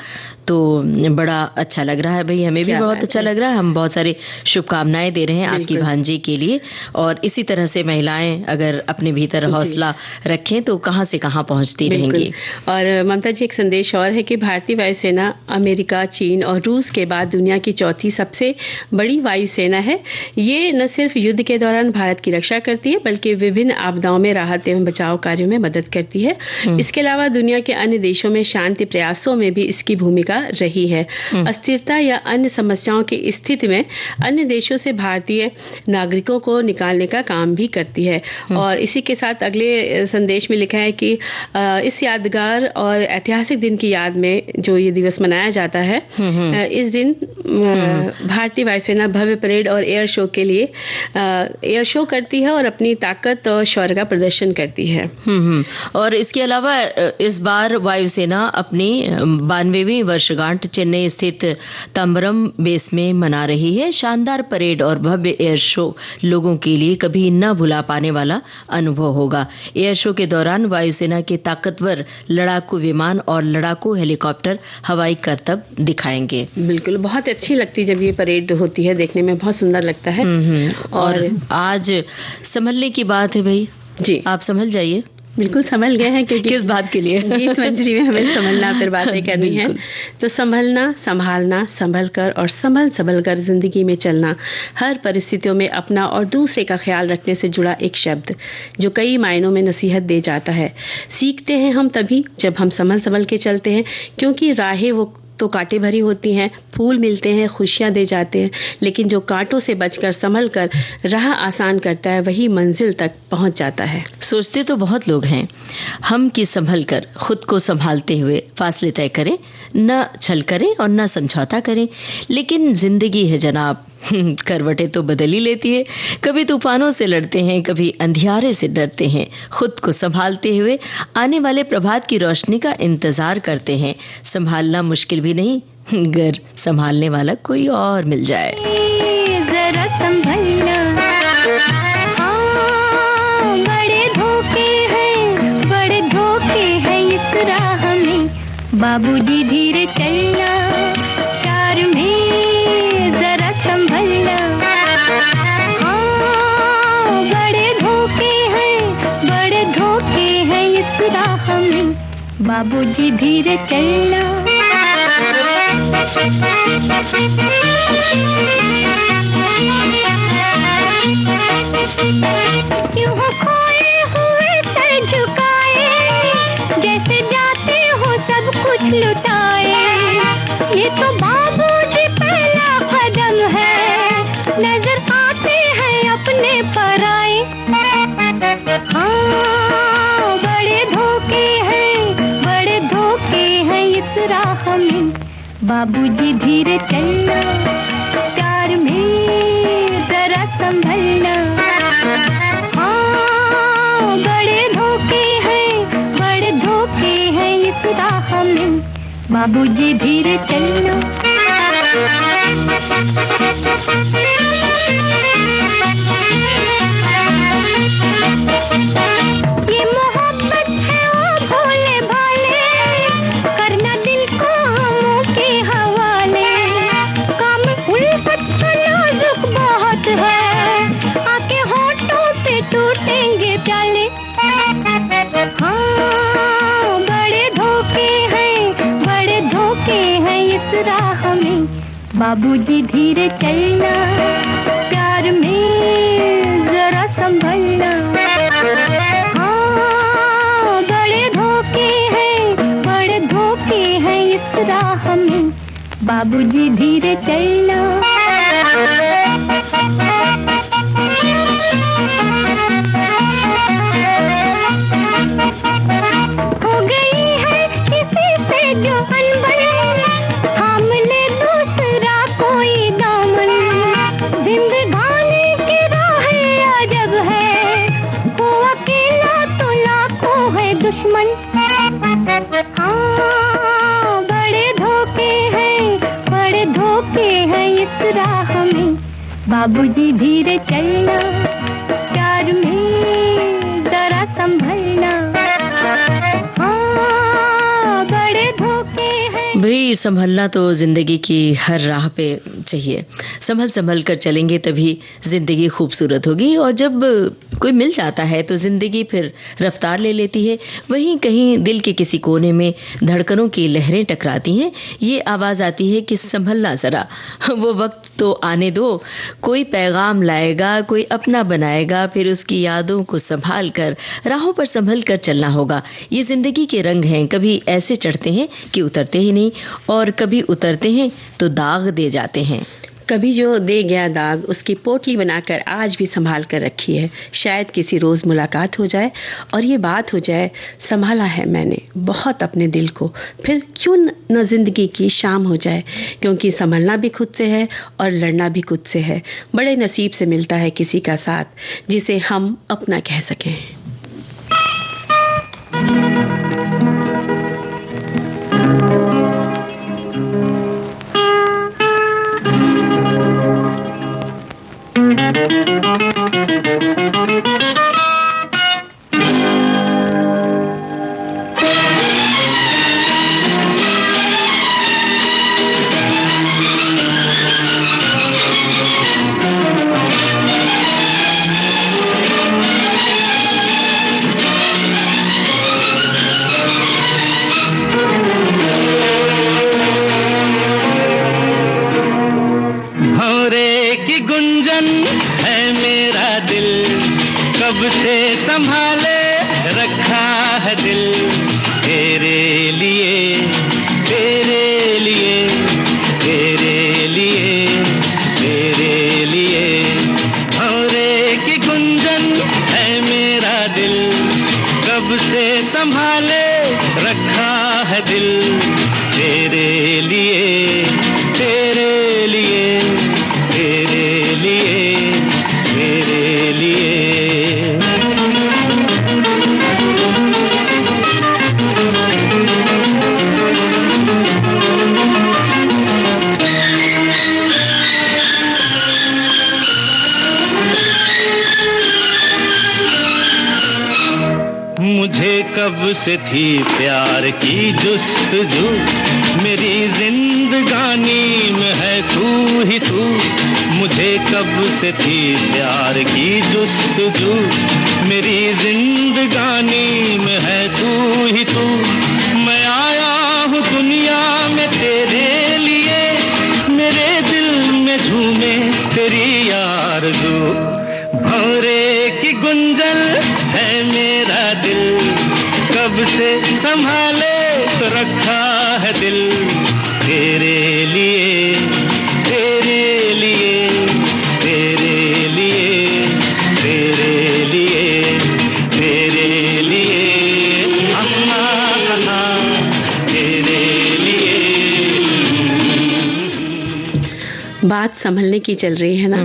S2: तो बड़ा अच्छा लग रहा है भाई, हमें भी बहुत अच्छा लग रहा है। हम बहुत सारी शुभकामनाएं दे रहे हैं आपकी भांजी के लिए और इसी तरह से महिलाएं अगर अपने भीतर हौसला रखें तो कहां से कहां पहुंचती रहेंगी।
S3: और ममता जी, एक संदेश और है कि भारतीय वायुसेना अमेरिका, चीन और रूस के बाद दुनिया की चौथी सबसे बड़ी वायुसेना है। ये न सिर्फ युद्ध के दौरान भारत की रक्षा करती है बल्कि विभिन्न आपदाओं में राहत एवं बचाव कार्यों में मदद करती है। इसके अलावा दुनिया के अन्य देशों में शांति प्रयासों में भी इसकी भूमिका रही है। अस्थिरता या अन्य समस्याओं की स्थिति में अन्य देशों से भारतीय नागरिकों को निकालने का काम भी करती है। और इसी के साथ अगले संदेश में लिखा है कि इस यादगार और ऐतिहासिक दिन की याद में जो ये दिवस मनाया जाता है, इस दिन भारतीय वायुसेना भव्य परेड और एयर शो के लिए एयर शो करती है और अपनी ताकत और शौर्य का प्रदर्शन करती है।
S2: और इसके अलावा इस बार वायुसेना अपनी 92वीं वर्षगांठ चेन्नई स्थित तंबरम बेस में मना रही है। शानदार परेड और भव्य एयर शो लोगों के लिए कभी न भुला पाने वाला अनुभव होगा। एयर शो के दौरान वायुसेना के ताकतवर लड़ाकू विमान और लड़ाकू हेलीकॉप्टर हवाई करतब दिखाएंगे।
S3: बिल्कुल, बहुत अच्छी लगती जब ये परेड होती है, देखने में बहुत सुंदर लगता है।
S2: और आज संभलने की बात है भाई
S3: जी,
S2: आप संभल जाइए।
S3: बिल्कुल संभल गए हैं, क्योंकि
S2: किस बात के लिए
S3: गीत मंजरी में हमें संभलना फिर बातें करनी है। तो संभलना, संभालना, संभल कर और संभल कर जिंदगी में चलना, हर परिस्थितियों में अपना और दूसरे का ख्याल रखने से जुड़ा एक शब्द जो कई मायनों में नसीहत दे जाता है। सीखते हैं हम तभी जब हम संभल के चलते हैं, क्योंकि राहें वो तो कांटे भरी होती हैं, फूल मिलते हैं, खुशियां दे जाते हैं, लेकिन जो कांटों से बचकर संभल कर राह आसान करता है वही मंजिल तक पहुंच जाता है।
S2: सोचते तो बहुत लोग हैं हम कि संभल कर खुद को संभालते हुए फासले तय करें, न छल करें और न समझौता करें, लेकिन जिंदगी है जनाब, करवटें तो बदल ही लेती है। कभी तूफानों से लड़ते हैं, कभी अंधियारे से डरते हैं, खुद को संभालते हुए आने वाले प्रभात की रोशनी का इंतजार करते हैं। संभालना मुश्किल भी नहीं, अगर संभालने वाला कोई और मिल जाए।
S4: जरा संभलना, हाँ, बड़े धोखे हैं इस राह में, बाबूजी धीरे चलना, प्यार में जरा संभलना, हाँ, बड़े धोखे हैं इस राह में, बाबूजी धीरे चलना। क्यों खोए हुए सर झुकाए, जैसे जाते हो सब कुछ लुटाए, ये तो बाबूजी पहला कदम है, नजर आते हैं अपने पराए, हाँ, बड़े धोखे हैं इस राह में, बाबूजी धीरे चलना, प्यार में जरा संभलना, हाँ, बड़े धोखे हैं इस राह में, बाबूजी धीरे चलना। ये मोहब्बत है ओ भोले भाले, करना दिल को हमों के हवाले, काम उल्फत का नाजुक बहुत है, आके होठों से टूटेंगे प्याले, हाँ, बड़े धोखे हैं इस राह में, बाबूजी धीरे चलना, प्यार में राह में बाबूजी धीरे चलना। हो गई है किसी से जो अनबन, थाम ले दूसरा कोई दामन। जिंदगानी की राह अजब है, वो अकेला तो लाखों है दुश्मन। हाँ बड़े धोखे हैं इस राह में बाबूजी धीरे चलना। प्यार में जरा संभलना। हाँ बड़े धोखे हैं।
S2: भाई संभलना तो जिंदगी की हर राह पे चाहिए। संभल कर चलेंगे तभी जिंदगी खूबसूरत होगी। और जब कोई मिल जाता है तो जिंदगी फिर रफ्तार ले लेती है। वहीं कहीं दिल के किसी कोने में धड़कनों की लहरें टकराती हैं। ये आवाज आती है कि संभलना जरा, वो वक्त तो आने दो, कोई पैगाम लाएगा, कोई अपना बनाएगा, फिर उसकी यादों को संभाल कर राहों पर संभल कर चलना होगा। ये जिंदगी के रंग हैं, कभी ऐसे चढ़ते हैं कि उतरते ही नहीं, और कभी उतरते हैं तो दाग दे जाते हैं।
S3: कभी जो दे गया दाग उसकी पोटली बनाकर आज भी संभाल कर रखी है। शायद किसी रोज मुलाकात हो जाए और ये बात हो जाए, संभाला है मैंने बहुत अपने दिल को, फिर क्यों न जिंदगी की शाम हो जाए। क्योंकि संभलना भी खुद से है और लड़ना भी खुद से है। बड़े नसीब से मिलता है किसी का साथ जिसे हम अपना कह सकें।
S1: से थी प्यार की जुस्तजू, मेरी जिंदगानी में है तू ही तू। मुझे कब से थी प्यार की जुस्तजू, मेरी जिंदगानी में है तू ही तू। मैं आया हूँ दुनिया में तेरे लिए, मेरे दिल में झूमे तेरी आरज़ू। भंवरे की गुंजन है मेरा दिल, कब से संभाले तो रखा है दिल तेरे लिए, तेरे लिए, तेरे लिए, तेरे लिए, तेरे लिए, अम्मा तेरे लिए।
S3: बात संभलने की चल रही है ना।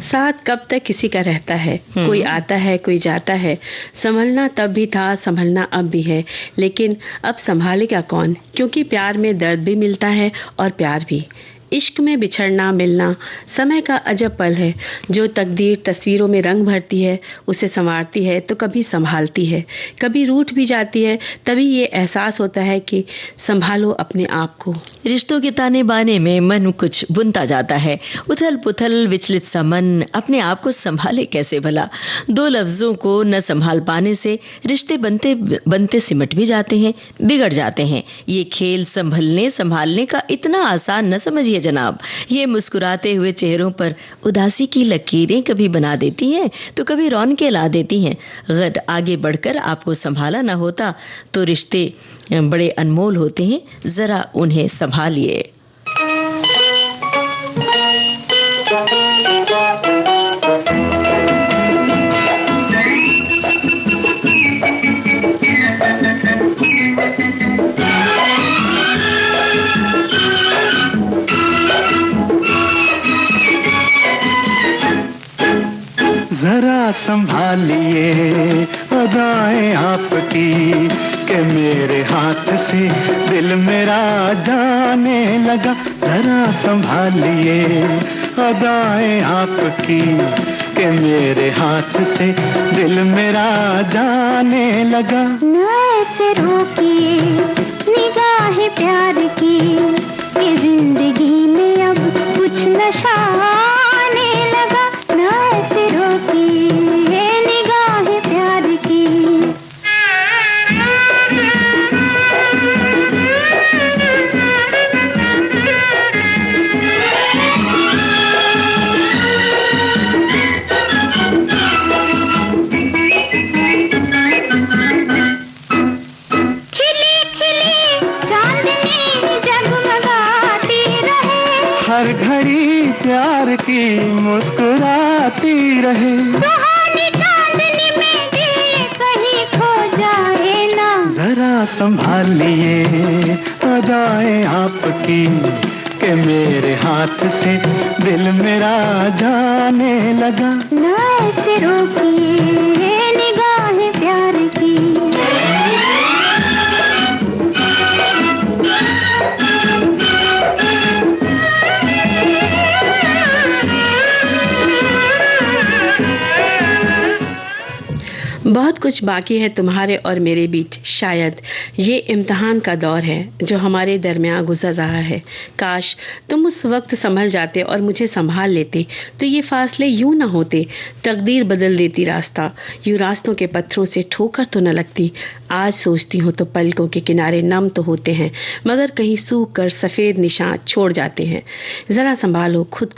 S3: साथ कब तक किसी का रहता है, कोई आता है कोई जाता है। संभलना तब भी था, संभलना अब भी है, लेकिन अब संभालेगा कौन? क्योंकि प्यार में दर्द भी मिलता है और प्यार भी। इश्क में बिछड़ना मिलना समय का अजब पल है। जो तकदीर तस्वीरों में रंग भरती है, उसे संवारती है तो कभी संभालती है, कभी रूठ भी जाती है। तभी ये एहसास होता है कि संभालो अपने आप को।
S2: रिश्तों के ताने बाने में मन कुछ बुनता जाता है। उथल पुथल विचलित सा मन अपने आप को संभाले कैसे भला। दो लफ्जों को न संभाल पाने से रिश्ते बनते बनते सिमट भी जाते हैं, बिगड़ जाते हैं। ये खेल संभलने संभालने का इतना आसान न समझिए देखिए जनाब, ये मुस्कुराते हुए चेहरों पर उदासी की लकीरें कभी बना देती हैं तो कभी रौनकें ला देती हैं। अगर आगे बढ़कर आपको संभाला ना होता तो रिश्ते बड़े अनमोल होते हैं, जरा उन्हें संभालिए।
S1: जरा संभालिए अदाएं आपकी कि मेरे हाथ से दिल मेरा जाने लगा। जरा संभालिए अदाएं आपकी कि मेरे हाथ से दिल मेरा जाने लगा।
S4: न ऐसे रोकिए निगाहें प्यार की, ये जिंदगी में अब कुछ नशा आने लगा। न ऐसे रोकिए निगाहें प्यार की। खिली खिली चांदनी जगमगाती रहे,
S1: हर घड़ी प्यार की मुस्कुराती रहे।
S4: सुहानी चांदनी में दिल कहीं खो जाए ना।
S1: जरा संभालिए अदाएं आपकी कि मेरे हाथ से दिल मेरा जाने लगा।
S4: न ऐसे रोकिए निगाहें प्यार की।
S3: बहुत कुछ बाकी है तुम्हारे और मेरे बीच, शायद ये इम्तिहान का दौर है जो हमारे दरमियान गुजर रहा है। काश तुम उस वक्त संभल जाते और मुझे संभाल लेते तो ये फासले यूं ना होते। तकदीर बदल देती रास्ता, यूं रास्तों के पत्थरों से ठोकर तो न लगती। आज सोचती हूँ तो पलकों के किनारे नम तो होते हैं मगर कहीं सूख कर सफेद निशान छोड़ जाते हैं। जरा संभालो खुद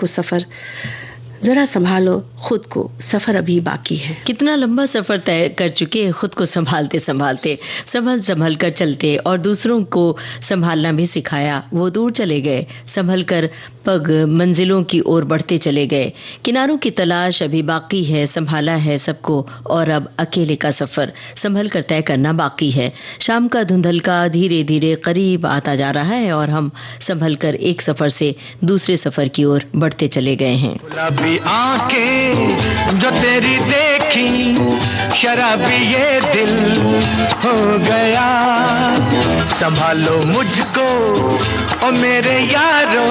S3: को, सफर अभी बाकी है।
S2: कितना लंबा सफर तय कर चुके हैं खुद को संभालते संभालते, संभल कर चलते और दूसरों को संभालना भी सिखाया। वो दूर चले गए, संभल कर पग मंजिलों की ओर बढ़ते चले गए। किनारों की तलाश अभी बाकी है, संभाला है सबको और अब अकेले का सफर संभल कर तय करना बाकी है। शाम का धुंधलका धीरे धीरे करीब आता जा रहा है और हम संभल कर एक सफर से दूसरे सफर की ओर बढ़ते चले गए हैं।
S1: गुलाबी आंखें जो तेरी देखी, शराबी ये दिल हो गया। संभालो मुझको ओ मेरे यारो,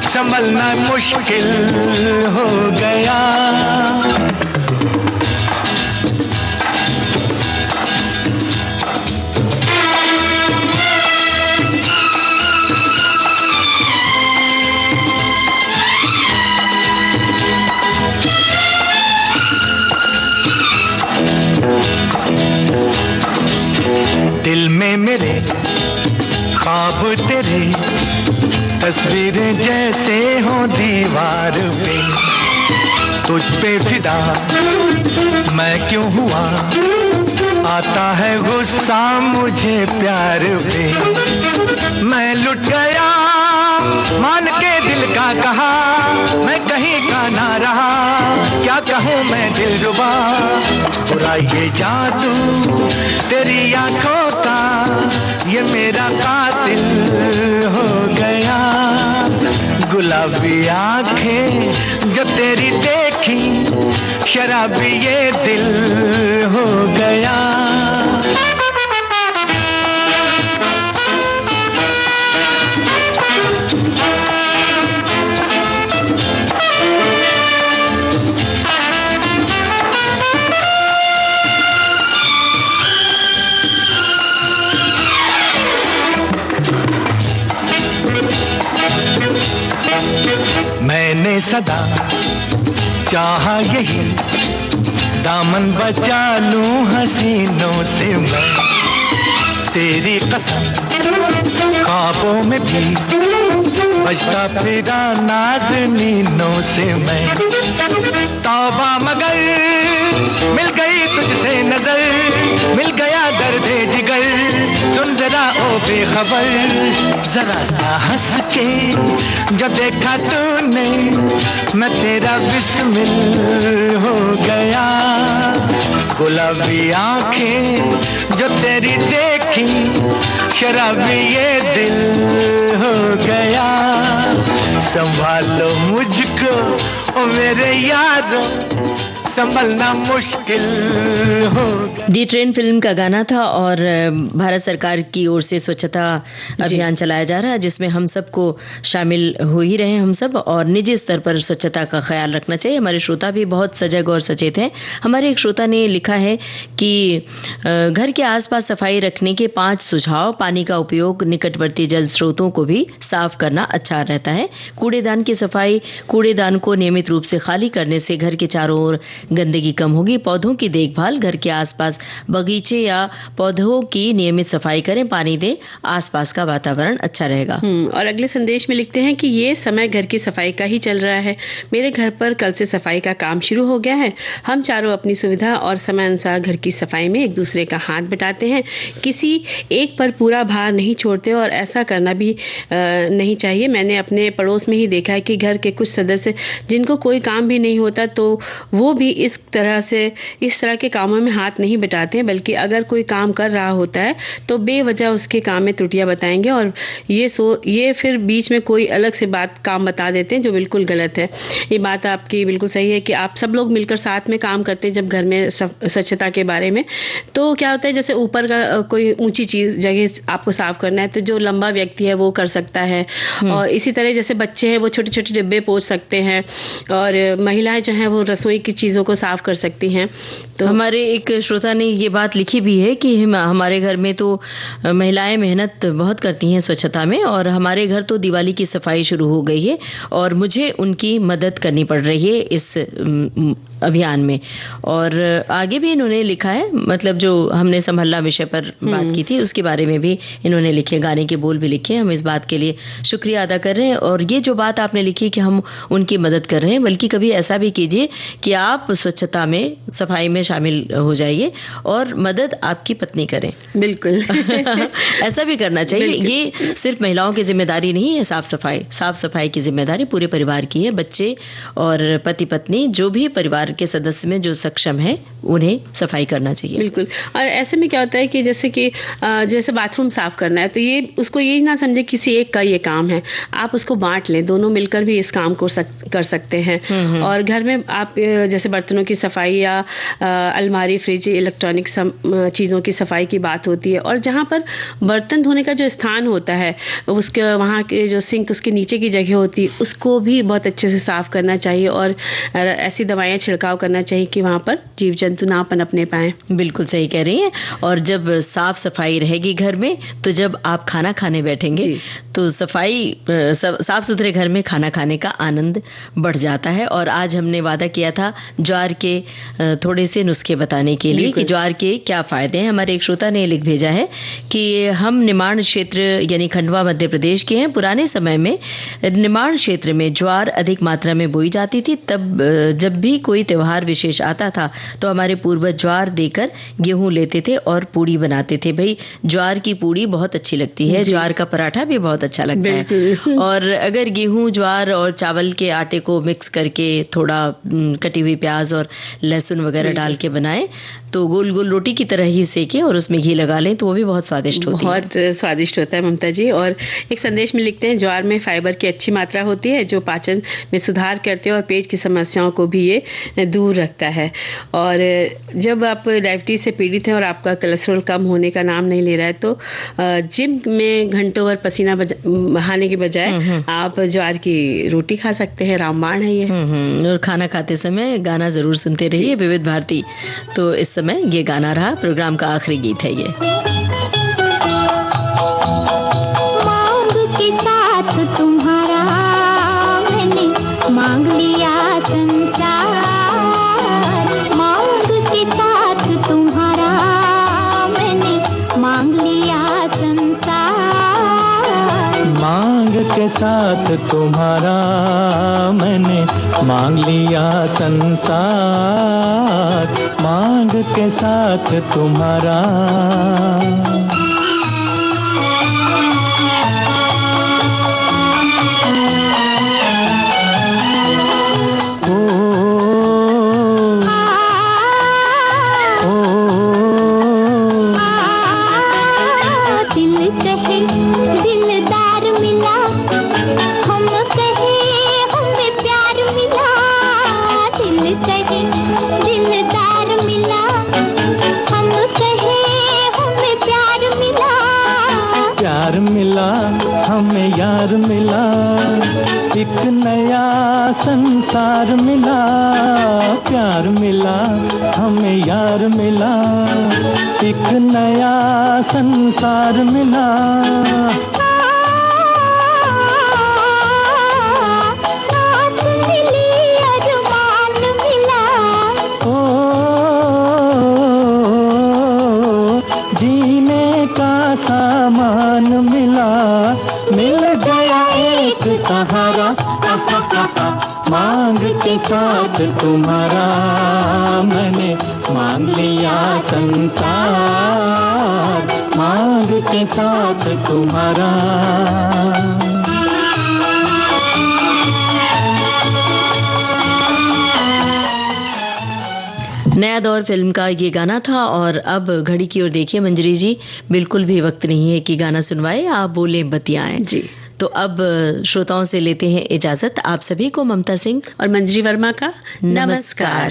S1: संभलना मुश्किल हो गया। दिल में मेरे ख्वाब तेरे, तस्वीरें जैसे हो दीवार पे। तुझ पे फिदा मैं क्यों हुआ, आता है गुस्सा मुझे प्यार पे। मैं लुट गया मान के दिल का कहा, मैं कहीं का ना रहा। क्या कहूँ मैं दिलरुबा, पूरा ये जादू तेरी आंखों का, ये मेरा कातिल हो गया। गुलाबी आंखें जब तेरी देखी, शराबी ये दिल हो गया। मैंने सदा चाहा यही, दामन बचा लूं हसीनों से मैं। तेरी कसम ख्वाबों में भी बजता फिरा नाज़नीनों से मैं। तौबा मगर मिल गई तुझसे नजर, मिल गया दर्दे जिगर, सुन जरा ओ बेखबर, जरा सा हंस के जब देखा तूने मैं तेरा बिस्मिल हो गया। गुलाबी आंखें जो तेरी देखी, शराबी ये दिल हो गया। संभालो मुझको ओ मेरे यारों, संभलना मुश्किल हो गया।
S2: दी ट्रेन फिल्म का गाना था और भारत सरकार की ओर से स्वच्छता अभियान चलाया जा रहा है, जिसमें हम सबको शामिल हो ही रहे हैं हम सब, और निजी स्तर पर स्वच्छता का ख्याल रखना चाहिए। हमारे श्रोता भी बहुत सजग और सचेत हैं। हमारे एक श्रोता ने लिखा है कि घर के आसपास सफाई रखने के 5 सुझाव। पानी का उपयोग, निकटवर्ती जल स्रोतों को भी साफ करना अच्छा रहता है। कूड़ेदान की सफाई, कूड़ेदान को नियमित रूप से खाली करने से घर के चारों ओर गंदगी कम होगी। पौधों की देखभाल, घर के आसपास बगीचे या पौधों की नियमित सफाई करें, पानी दें, आसपास का वातावरण अच्छा रहेगा।
S3: और अगले संदेश में लिखते हैं कि ये समय घर की सफाई का ही चल रहा है। मेरे घर पर कल से सफाई का काम शुरू हो गया है। हम चारों अपनी सुविधा और समय अनुसार घर की सफाई में एक दूसरे का हाथ बटाते हैं। किसी एक पर पूरा भार नहीं छोड़ते और ऐसा करना भी नहीं चाहिए। मैंने अपने पड़ोस में ही देखा है कि घर के कुछ सदस्य जिनको कोई काम भी नहीं होता तो वो भी इस तरह के कामों में हाथ नहीं बटाते हैं, बल्कि अगर कोई काम कर रहा होता है तो बेवजह उसके काम में त्रुटियां बताएंगे और ये फिर बीच में कोई अलग से काम बता देते हैं जो बिल्कुल गलत है। ये बात आपकी बिल्कुल सही है कि आप सब लोग मिलकर साथ में काम करते हैं जब घर में स्वच्छता के बारे में। तो क्या होता है, जैसे ऊपर का कोई ऊंची चीज जगह आपको साफ करना है तो जो लंबा व्यक्ति है वो कर सकता है, और इसी तरह जैसे बच्चे हैं वो छोटे छोटे डिब्बे पोंछ सकते हैं, और महिलाएं जो हैं वो रसोई की चीजों को साफ कर सकती हैं। तो
S2: हमारे एक श्रोता ने ये बात लिखी भी है कि हमारे घर में तो महिलाएं मेहनत बहुत करती हैं स्वच्छता में, और हमारे घर तो दिवाली की सफाई शुरू हो गई है और मुझे उनकी मदद करनी पड़ रही है इस अभियान में। और आगे भी इन्होंने लिखा है, मतलब जो हमने संभलना विषय पर बात की थी उसके बारे में भी इन्होंने लिखे, गाने के बोल भी लिखे। हम इस बात के लिए शुक्रिया अदा कर रहे हैं। और ये जो बात आपने लिखी कि हम उनकी मदद कर रहे हैं, बल्कि कभी ऐसा भी कीजिए कि आप स्वच्छता में, सफाई में शामिल हो जाइए और मदद आपकी पत्नी करें।
S3: बिल्कुल
S2: ऐसा भी करना चाहिए। ये सिर्फ महिलाओं की जिम्मेदारी नहीं है, साफ सफाई की जिम्मेदारी पूरे परिवार की है। बच्चे और पति पत्नी जो भी परिवार के सदस्य में जो सक्षम है उन्हें सफाई करना चाहिए।
S3: बिल्कुल। और ऐसे में क्या होता है कि जैसे बाथरूम साफ करना है तो ये उसको ये ना समझे किसी एक का ये काम है, आप उसको बांट लें, दोनों मिलकर भी इस काम को कर सकते हैं। और घर में आप जैसे बर्तनों की सफाई या अलमारी, फ्रिज, इलेक्ट्रॉनिक चीज़ों की सफाई की बात होती है, और जहाँ पर बर्तन धोने का जो स्थान होता है उसके वहाँ के जो सिंक उसके नीचे की जगह होती है उसको भी बहुत अच्छे से साफ करना चाहिए, और ऐसी दवाइयाँ छिड़काव करना चाहिए कि वहाँ पर जीव जंतु ना पनपने पाए।
S2: बिल्कुल सही कह रही हैं। और जब साफ सफाई रहेगी घर में तो जब आप खाना खाने बैठेंगे तो साफ सुथरे घर में खाना खाने का आनंद बढ़ जाता है। और आज हमने वादा किया था ज्वार के थोड़े से नुस्खे बताने के लिए कि ज्वार के क्या फायदे हैं। हमारे एक श्रोता ने लिख भेजा है कि हम निमाड़ क्षेत्र यानी खंडवा मध्य प्रदेश के हैं। पुराने समय में निमाड़ क्षेत्र में ज्वार अधिक मात्रा में बोई जाती थी। तब जब भी कोई त्योहार विशेष आता था तो हमारे पूर्वज ज्वार देकर गेहूं लेते थे और पूड़ी बनाते थे। भाई ज्वार की पूड़ी बहुत अच्छी लगती है, ज्वार का पराठा भी बहुत अच्छा लगता है। और अगर गेहूं, ज्वार और चावल के आटे को मिक्स करके थोड़ा कटी हुई प्याज और लहसुन वगैरह डाल के बनाएं तो गोल गोल रोटी की तरह ही सेके और उसमें घी लगा लें तो वो भी बहुत स्वादिष्ट होती है।
S3: बहुत स्वादिष्ट होता है ममता जी। और एक संदेश में लिखते हैं ज्वार में फाइबर की अच्छी मात्रा होती है जो पाचन में सुधार करते हैं और पेट की समस्याओं को भी ये दूर रखता है। और जब आप डायबिटीज से पीड़ित हैं और आपका कोलेस्ट्रॉल कम होने का नाम नहीं ले रहा है तो जिम में घंटों भर पसीना बहाने के बजाय आप ज्वार की रोटी खा सकते हैं। रामबाण है ये।
S2: और खाना खाते समय गाना जरूर सुनते रहिए विविध भारती। तो इस समय ये गाना रहा, प्रोग्राम का आखिरी गीत है ये।
S4: मांग के साथ तुम्हारा मैंने मांग लिया संसार, मांग के साथ तुम्हारा मैंने मांग लिया संसार,
S1: मांग के साथ तुम्हारा मैंने मांग लिया संसार, मांग के साथ तुम्हारा। मिला, एक नया संसार मिला, प्यार मिला, हमें यार मिला, एक नया संसार मिला। जीने का सामान मिला, मिल गया एक सहारा, मांग के साथ तुम्हारा मैंने मांग लिया संसार, मांग के साथ तुम्हारा।
S2: नया दौर फिल्म का ये गाना था और अब घड़ी की ओर देखिए मंजरी जी, बिल्कुल भी वक्त नहीं है कि गाना सुनवाए, आप बोले बतियाएं जी। तो अब श्रोताओं से लेते हैं इजाजत। आप सभी को ममता सिंह
S3: और मंजरी वर्मा का नमस्कार।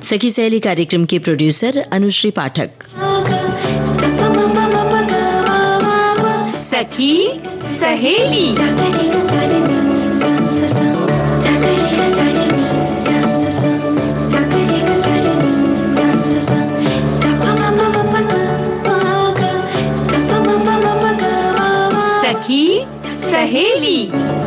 S2: सखी सहेली कार्यक्रम की प्रोड्यूसर अनुश्री पाठक।
S6: सखी सहेली सखी सहेली।